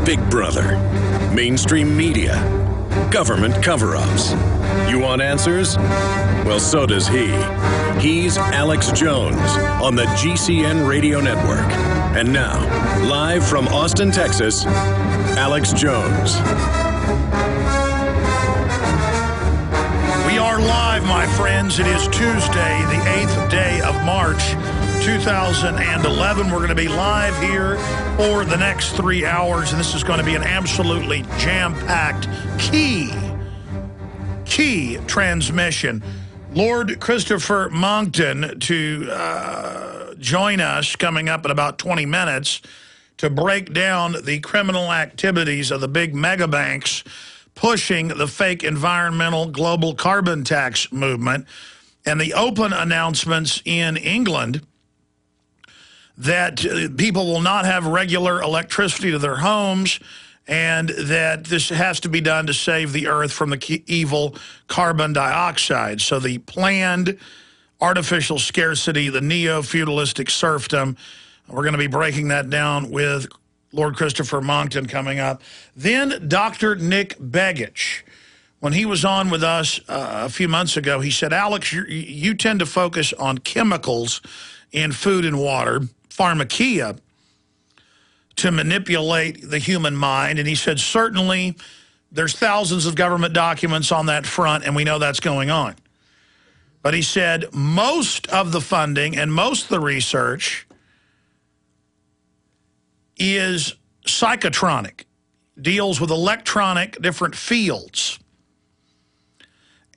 Big Brother, mainstream media, government cover-ups. You want answers? Well, so does he. He's Alex Jones on the GCN Radio Network. And now, live from Austin, Texas, Alex Jones. We are live, my friends. It is Tuesday, the 8th day of March, 2011. We're going to be live here for the next 3 hours, and this is going to be an absolutely jam-packed, key transmission. Lord Christopher Monckton to join us coming up in about 20 minutes to break down the criminal activities of the big mega banks pushing the fake environmental global carbon tax movement and the open announcements in England that people will not have regular electricity to their homes and that this has to be done to save the earth from the evil carbon dioxide. So the planned artificial scarcity, the neo-feudalistic serfdom, we're going to be breaking that down with Lord Christopher Monckton coming up. Then Dr. Nick Begich, when he was on with us a few months ago, he said, Alex, you tend to focus on chemicals in food and water, pharmakeia, to manipulate the human mind. And he said, certainly there's thousands of government documents on that front, and we know that's going on. But he said most of the funding and most of the research is psychotronic, deals with electronic different fields.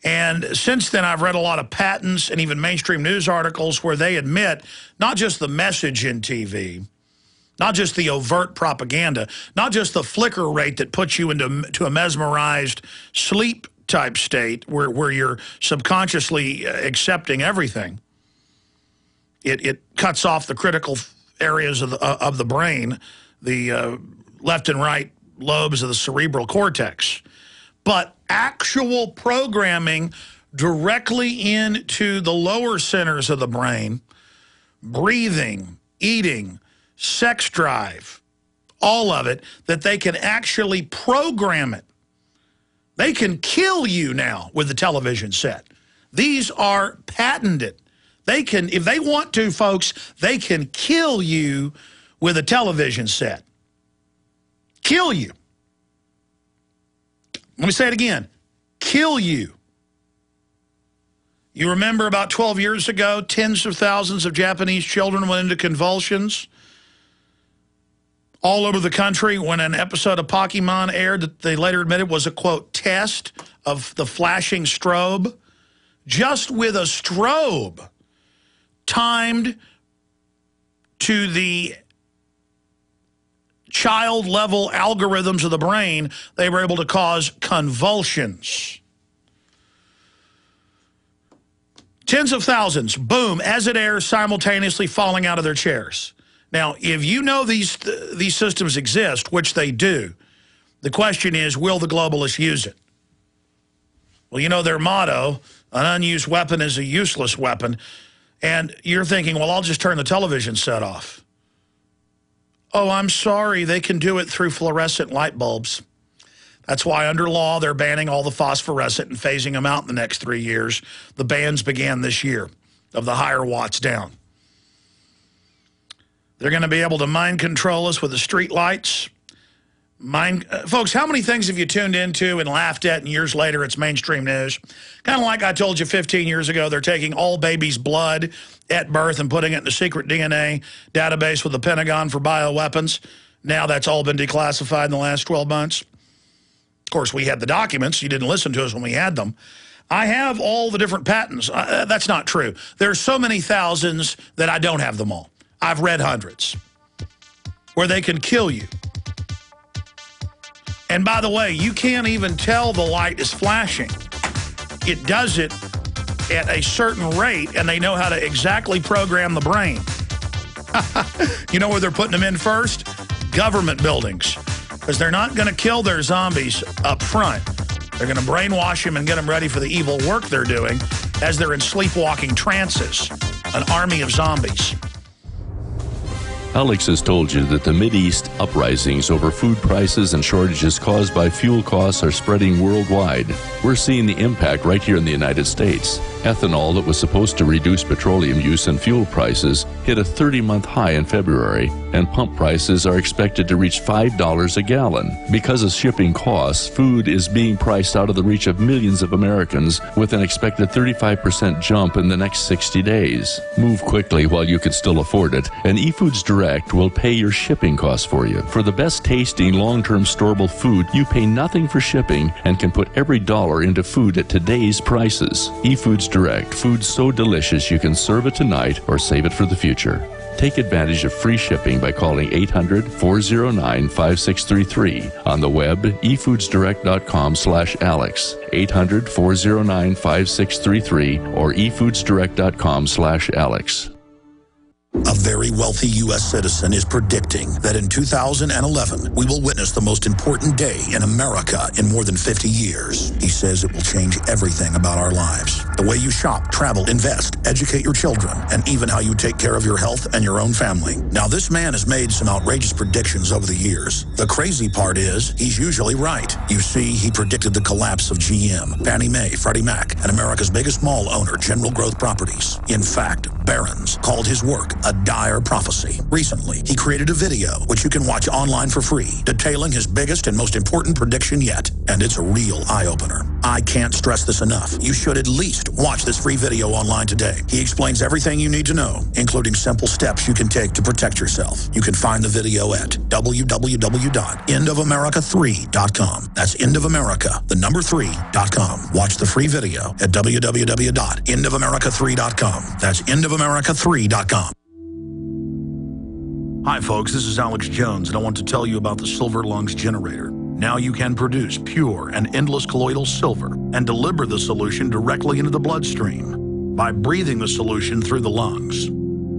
And since then, I've read a lot of patents and even mainstream news articles where they admit not just the message in TV, not just the overt propaganda, not just the flicker rate that puts you into a mesmerized sleep type state where you're subconsciously accepting everything. It cuts off the critical areas of the brain, the left and right lobes of the cerebral cortex. But actual programming directly into the lower centers of the brain, breathing, eating, sex drive, all of it, that they can actually program it. They can kill you now with the television set. These are patented. They can, if they want to, folks, they can kill you with a television set. Kill you. Let me say it again. Kill you. You remember about 12 years ago, tens of thousands of Japanese children went into convulsions all over the country when an episode of Pokemon aired that they later admitted was a, quote, test of the flashing strobe. Just with a strobe timed to the child-level algorithms of the brain, they were able to cause convulsions. Tens of thousands, boom, as it airs, simultaneously falling out of their chairs. Now, if you know these systems exist, which they do, the question is, will the globalists use it? Well, you know their motto, an unused weapon is a useless weapon. And you're thinking, well, I'll just turn the television set off. Oh, I'm sorry, they can do it through fluorescent light bulbs. That's why under law they're banning all the phosphorescent and phasing them out in the next 3 years. The bans began this year of the higher watts down. They're going to be able to mind control us with the street lights. Folks, how many things have you tuned into and laughed at and years later it's mainstream news? Kind of like I told you 15 years ago, they're taking all babies' blood at birth and putting it in the secret DNA database with the Pentagon for bioweapons. Now that's all been declassified in the last 12 months. Of course, we had the documents. You didn't listen to us when we had them. I have all the different patents. That's not true. There's so many thousands that I don't have them all. I've read hundreds where they can kill you. And by the way, you can't even tell the light is flashing. It does it at a certain rate, and they know how to exactly program the brain. You know where they're putting them in first? Government buildings. Because they're not going to kill their zombies up front. They're going to brainwash them and get them ready for the evil work they're doing as they're in sleepwalking trances. An army of zombies. Alex has told you that the Mideast uprisings over food prices and shortages caused by fuel costs are spreading worldwide. We're seeing the impact right here in the United States. Ethanol that was supposed to reduce petroleum use and fuel prices hit a 30-month high in February, and pump prices are expected to reach $5 a gallon. Because of shipping costs, food is being priced out of the reach of millions of Americans, with an expected 35% jump in the next 60 days. Move quickly while you can still afford it, and eFoods Direct will pay your shipping costs for you. For the best tasting, long-term storable food, you pay nothing for shipping and can put every dollar into food at today's prices. eFoods Direct, food so delicious you can serve it tonight or save it for the future. Take advantage of free shipping by calling 800-409-5633. On the web, efoodsdirect.com/Alex, 800-409-5633, or efoodsdirect.com/Alex. A very wealthy U.S. citizen is predicting that in 2011, we will witness the most important day in America in more than 50 years. He says it will change everything about our lives. The way you shop, travel, invest, educate your children, and even how you take care of your health and your own family. Now, this man has made some outrageous predictions over the years. The crazy part is, he's usually right. You see, he predicted the collapse of GM, Fannie Mae, Freddie Mac, and America's biggest mall owner, General Growth Properties. In fact, Barron's called his work a dire prophecy. Recently, he created a video, which you can watch online for free, detailing his biggest and most important prediction yet. And it's a real eye-opener. I can't stress this enough. You should at least watch this free video online today. He explains everything you need to know, including simple steps you can take to protect yourself. You can find the video at www.endofamerica3.com. That's endofamerica, the number 3.com. Watch the free video at www.endofamerica3.com. That's endofamerica3.com. Hi folks, this is Alex Jones, and I want to tell you about the Silver Lungs generator. Now you can produce pure and endless colloidal silver and deliver the solution directly into the bloodstream by breathing the solution through the lungs.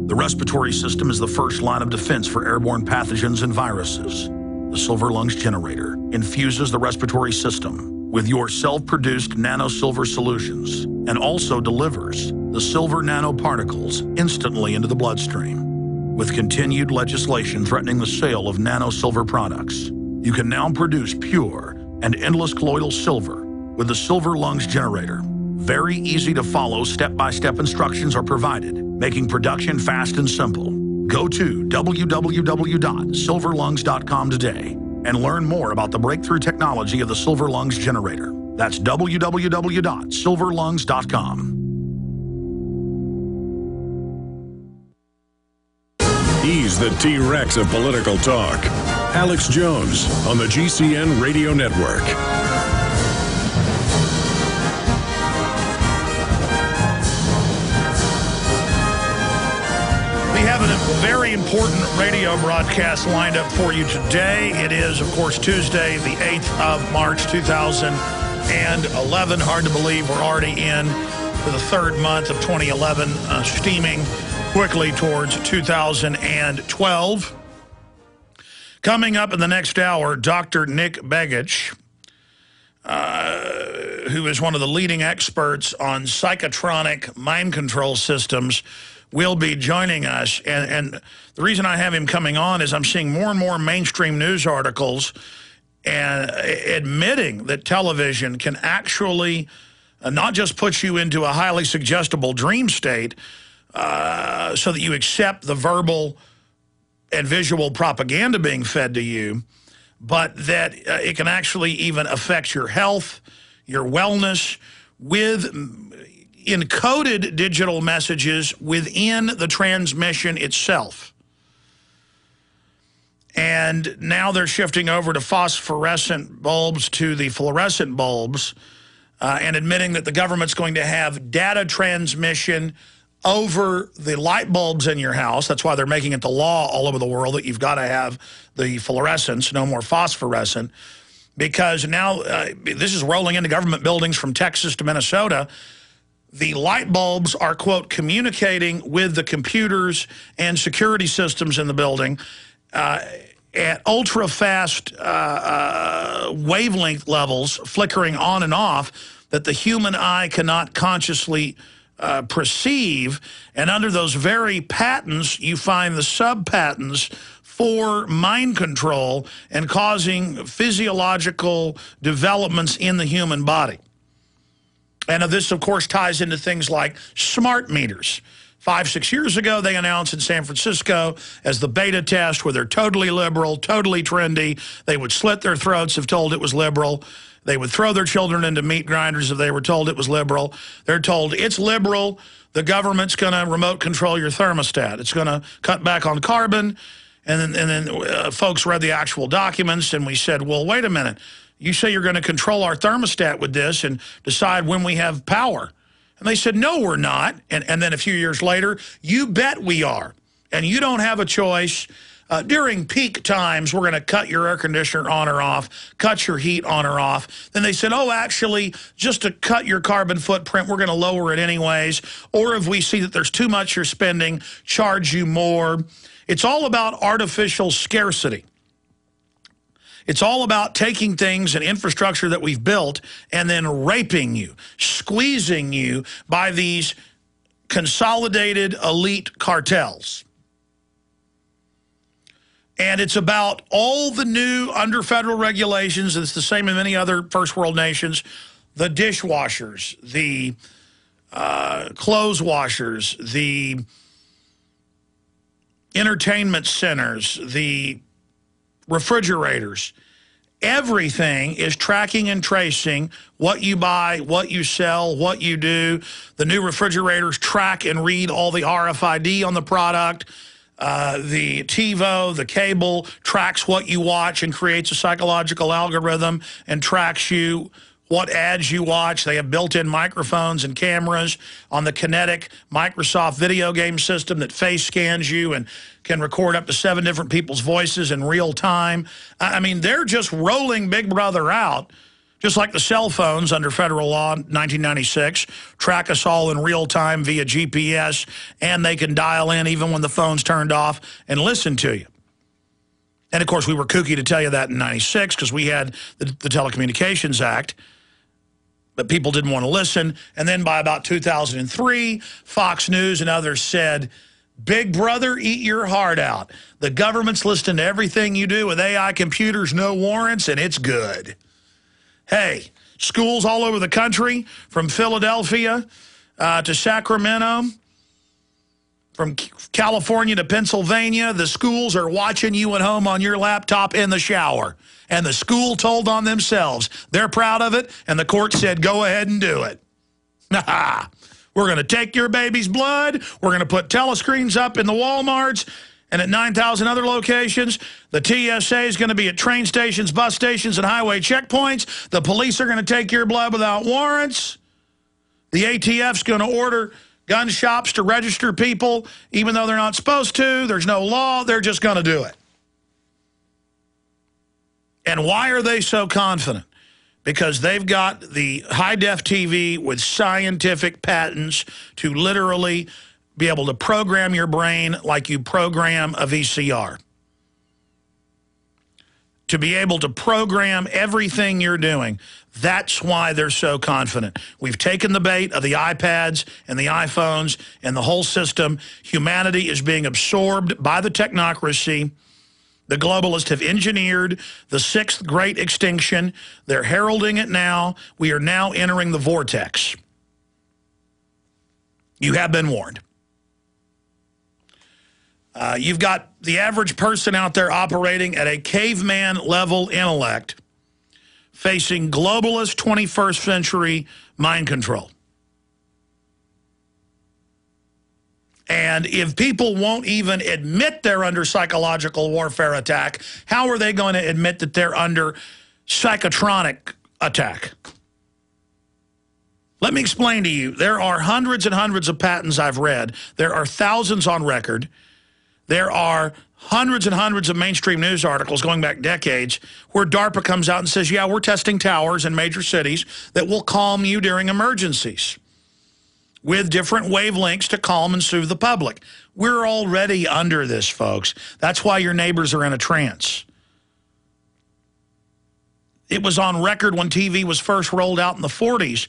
The respiratory system is the first line of defense for airborne pathogens and viruses. The Silver Lungs generator infuses the respiratory system with your self-produced nano-silver solutions and also delivers the silver nanoparticles instantly into the bloodstream. With continued legislation threatening the sale of nano-silver products, you can now produce pure and endless colloidal silver with the Silver Lungs generator. Very easy to follow, step-by-step instructions are provided, making production fast and simple. Go to www.silverlungs.com today and learn more about the breakthrough technology of the Silver Lungs generator. That's www.silverlungs.com. He's the T-Rex of political talk. Alex Jones on the GCN Radio Network. We have a very important radio broadcast lined up for you today. It is, of course, Tuesday, the 8th of March, 2011. Hard to believe we're already in for the third month of 2011, steaming quickly towards 2012. Coming up in the next hour, Dr. Nick Begich, who is one of the leading experts on psychotronic mind control systems, will be joining us. And the reason I have him coming on is I'm seeing more and more mainstream news articles admitting that television can actually not just put you into a highly suggestible dream state, so that you accept the verbal and visual propaganda being fed to you, but that it can actually even affect your health, your wellness, with encoded digital messages within the transmission itself. And now they're shifting over to phosphorescent bulbs to the fluorescent bulbs, and admitting that the government's going to have data transmission over the light bulbs in your house. That's why they're making it the law all over the world that you've got to have the fluorescence, no more phosphorescent, because now this is rolling into government buildings from Texas to Minnesota. The light bulbs are, quote, communicating with the computers and security systems in the building at ultra-fast wavelength levels, flickering on and off, that the human eye cannot consciously perceive, and under those very patents, you find the sub-patents for mind control and causing physiological developments in the human body. And this, of course, ties into things like smart meters. 5-6 years ago, they announced in San Francisco as the beta test where they're totally liberal, totally trendy. They would slit their throats if told it was liberal. They would throw their children into meat grinders if they were told it was liberal. They're told it's liberal. The government's going to remote control your thermostat. It's going to cut back on carbon. And then folks read the actual documents, and we said, well, wait a minute. You say you're going to control our thermostat with this and decide when we have power. And they said, no, we're not. And then a few years later, you bet we are. And you don't have a choice. During peak times, we're going to cut your air conditioner on or off, cut your heat on or off. Then they said, oh, actually, just to cut your carbon footprint, we're going to lower it anyways. Or if we see that there's too much you're spending, charge you more. It's all about artificial scarcity. It's all about taking things and infrastructure that we've built and then raping you, squeezing you by these consolidated elite cartels. And it's about all the new under federal regulations. It's the same in many other first world nations. The dishwashers, the clothes washers, the entertainment centers, the refrigerators. Everything is tracking and tracing what you buy, what you sell, what you do. The new refrigerators track and read all the RFID on the product. The TiVo, the cable, tracks what you watch and creates a psychological algorithm and tracks you, what ads you watch. They have built-in microphones and cameras on the Kinetic Microsoft video game system that face scans you and can record up to 7 different people's voices in real time. I mean, they're just rolling Big Brother out, just like the cell phones under federal law in 1996, track us all in real time via GPS, and they can dial in even when the phone's turned off and listen to you. And, of course, we were kooky to tell you that in 96 because we had the Telecommunications Act, but people didn't want to listen. And then by about 2003, Fox News and others said, Big Brother, eat your heart out. The government's listening to everything you do with AI computers, no warrants, and it's good. Hey, schools all over the country, from Philadelphia to Sacramento, from California to Pennsylvania, the schools are watching you at home on your laptop in the shower. And the school told on themselves. They're proud of it, and the court said, go ahead and do it. We're going to take your baby's blood. We're going to put telescreens up in the Walmarts and at 9,000 other locations. The TSA is going to be at train stations, bus stations, and highway checkpoints. The police are going to take your blood without warrants. The ATF's going to order gun shops to register people, even though they're not supposed to. There's no law. They're just going to do it. And why are they so confident? Because they've got the high-def TV with scientific patents to literally be able to program your brain like you program a VCR. To be able to program everything you're doing. That's why they're so confident. We've taken the bait of the iPads and the iPhones and the whole system. Humanity is being absorbed by the technocracy. The globalists have engineered the 6th great extinction. They're heralding it now. We are now entering the vortex. You have been warned. You've got the average person out there operating at a caveman-level intellect, facing globalist 21st century mind control. And if people won't even admit they're under psychological warfare attack, how are they going to admit that they're under psychotronic attack? Let me explain to you. There are hundreds and hundreds of patents I've read. There are thousands on record. There are hundreds and hundreds of mainstream news articles going back decades where DARPA comes out and says, yeah, we're testing towers in major cities that will calm you during emergencies with different wavelengths to calm and soothe the public. We're already under this, folks. That's why your neighbors are in a trance. It was on record when TV was first rolled out in the 40s